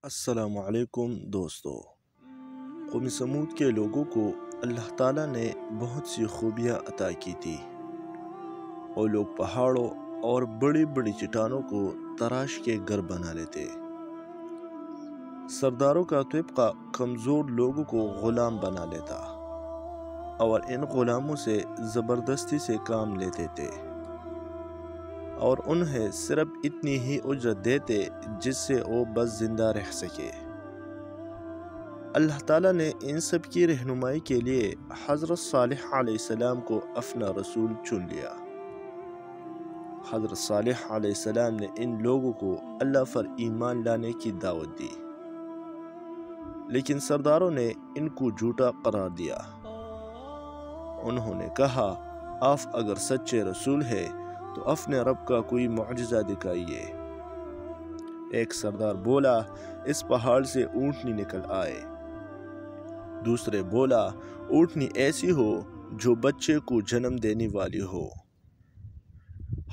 السلام علیکم دوستو۔ قوم سمود کے لوگوں کو اللہ تعالیٰ نے بہت سی خوبیاں عطا کی تھی۔ وہ لوگ پہاڑوں اور بڑی بڑی چٹانوں کو تراش کے گھر بنا لیتے۔ سرداروں کا طبقہ کمزور لوگوں کو غلام بنا لیتا اور ان غلاموں سے زبردستی سے کام لیتے تھے اور انہیں صرف اتنی ہی اجرت دیتے جس سے وہ بس زندہ رہ سکے۔ اللہ تعالیٰ نے ان سب کی رہنمائی کے لیے حضرت صالح علیہ السلام کو اپنا رسول چن لیا۔ حضرت صالح علیہ السلام نے ان لوگوں کو اللہ پر ایمان لانے کی دعوت دی، لیکن سرداروں نے ان کو جھوٹا قرار دیا۔ انہوں نے کہا، آپ اگر سچے رسول ہیں تو اپنے رب کا کوئی معجزہ دکھائیے۔ ایک سردار بولا، اس پہاڑ سے اونٹنی نکل آئے۔ دوسرے بولا، اونٹنی ایسی ہو جو بچے کو جنم دینے والی ہو۔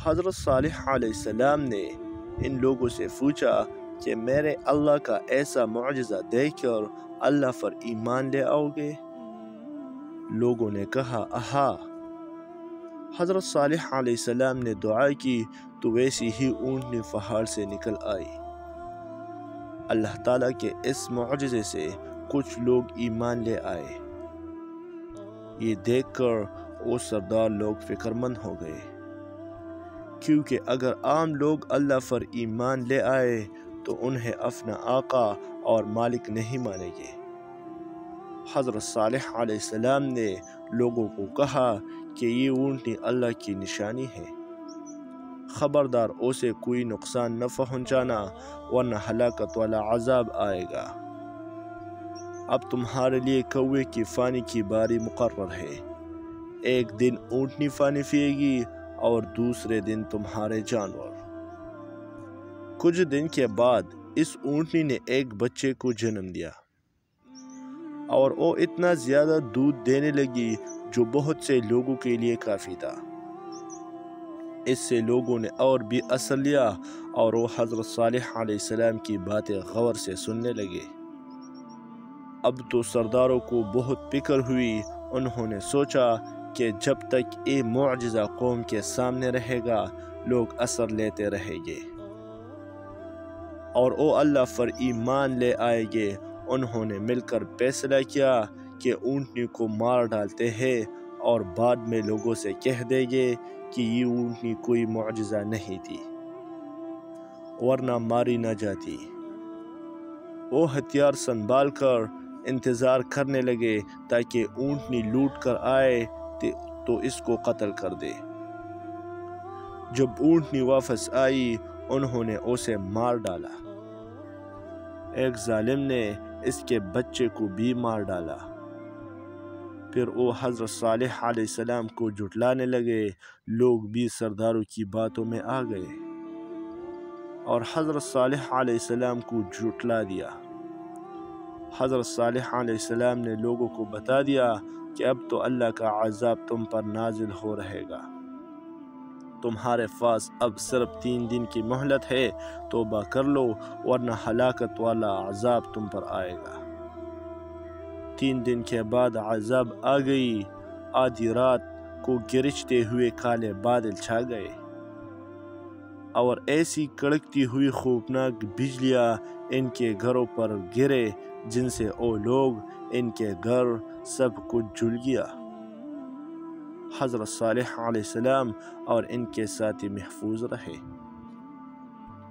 حضرت صالح علیہ السلام نے ان لوگوں سے پوچھا کہ میرے اللہ کا ایسا معجزہ دیکھ کر اللہ پر ایمان لے آؤ گے؟ لوگوں نے کہا، ہاں۔ حضرت صالح علیہ السلام نے دعا کی تو ویسی ہی اونٹنی پہاڑ سے نکل آئی۔ اللہ تعالیٰ کے اس معجزے سے کچھ لوگ ایمان لے آئے۔ یہ دیکھ کر وہ سردار لوگ فکر مند ہو گئے، کیونکہ اگر عام لوگ اللہ پر ایمان لے آئے تو انہیں اپنا آقا اور مالک نہیں مانیں گے۔ حضرت صالح علیہ السلام نے لوگوں کو کہا کہ یہ اونٹنی اللہ کی نشانی ہے، خبردار اسے کوئی نقصان نہ پہنچانا ورنہ ہلاکت والا عذاب آئے گا۔ اب تمہارے لیے کوے کی پانی کی باری مقرر ہے۔ ایک دن اونٹنی پانی پیے گی اور دوسرے دن تمہارے جانور۔ کچھ دن کے بعد اس اونٹنی نے ایک بچے کو جنم دیا اور وہ اتنا زیادہ دودھ دینے لگی جو بہت سے لوگوں کے لیے کافی تھا۔ اس سے لوگوں نے اور بھی اثر لیا اور وہ حضرت صالح علیہ السلام کی باتیں غور سے سننے لگے۔ اب تو سرداروں کو بہت فکر ہوئی۔ انہوں نے سوچا کہ جب تک یہ معجزہ قوم کے سامنے رہے گا لوگ اثر لیتے رہیں گے اور وہ اللہ پر ایمان لے آئیں گے۔ انہوں نے مل کر فیصلہ کیا کہ اونٹنی کو مار ڈالتے ہیں اور بعد میں لوگوں سے کہہ دیں گے کہ یہ اونٹنی کوئی معجزہ نہیں تھی ورنہ ماری نہ جاتی۔ وہ ہتھیار سنبھال کر انتظار کرنے لگے تاکہ اونٹنی لوٹ کر آئے تو اس کو قتل کر دے۔ جب اونٹنی واپس آئی انہوں نے اسے مار ڈالا۔ ایک ظالم نے اس کے بچے کو بھی مار ڈالا۔ پھر وہ حضرت صالح علیہ السلام کو جھٹلانے لگے۔ لوگ بھی سرداروں کی باتوں میں آ گئے اور حضرت صالح علیہ السلام کو جھٹلا دیا۔ حضرت صالح علیہ السلام نے لوگوں کو بتا دیا کہ اب تو اللہ کا عذاب تم پر نازل ہو رہے گا۔ تمہارے پاس اب صرف 3 دن کی مہلت ہے، توبہ کر لو ورنہ ہلاکت والا عذاب تم پر آئے گا۔ 3 دن کے بعد عذاب آ گئی۔ آدھی رات کو گرجتے ہوئے کالے بادل چھا گئے اور ایسی کڑکتی ہوئی خوفناک بجلیاں ان کے گھروں پر گرے جن سے وہ لوگ، ان کے گھر، سب کچھ جل گیا۔ حضرت صالح علیہ السلام اور ان کے ساتھی محفوظ رہے۔